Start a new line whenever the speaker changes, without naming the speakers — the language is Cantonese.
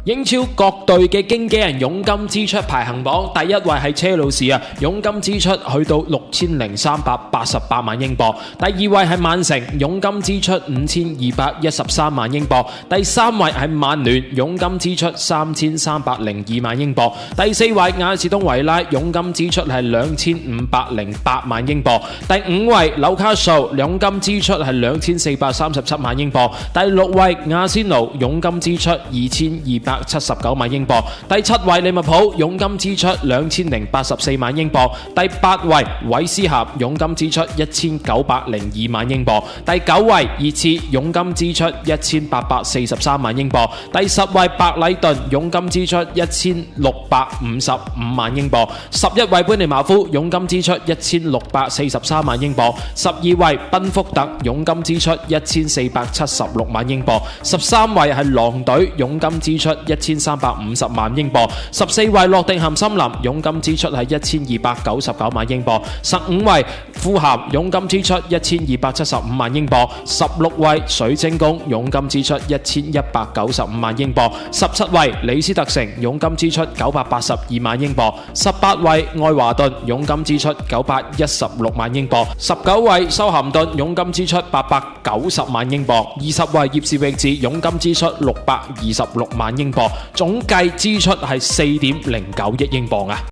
英超各隊嘅經紀人佣金支出排行榜，第一位係車路士啊，佣金支出去到6388萬英鎊。第二位係曼城，佣金支出5213萬英鎊。第三位係曼聯，佣金支出3302萬英鎊。第四位亞士東維拉，佣金支出係2508萬英鎊。第五位紐卡素，佣金支出係2437萬英鎊。第六位阿仙奴，佣金支出2279萬英鎊。第七位利物浦，佣金支出2084萬英鎊。第八位韋斯咸，佣金支出1902萬英鎊。第九位熱刺，佣金支出1843萬英鎊。第十位白禮頓，佣金支出1655萬英鎊。11位般尼茅夫，佣金支出1643萬英鎊。12位賓福特，佣金支出1476萬英鎊。13位係狼隊，佣金支出1350萬英鎊。14位諾定咸森林，佣金支出係1299萬英鎊。15位富咸，佣金支出1275萬英鎊。16位水晶宮，佣金支出1195萬英鎊。17位李斯特城，佣金支出982萬英鎊。18位愛華頓，佣金支出916萬英鎊。19位修咸頓，佣金支出890萬英鎊。20位葉士域治，佣金支出626萬英鎊。總計支出係4.09億英鎊啊！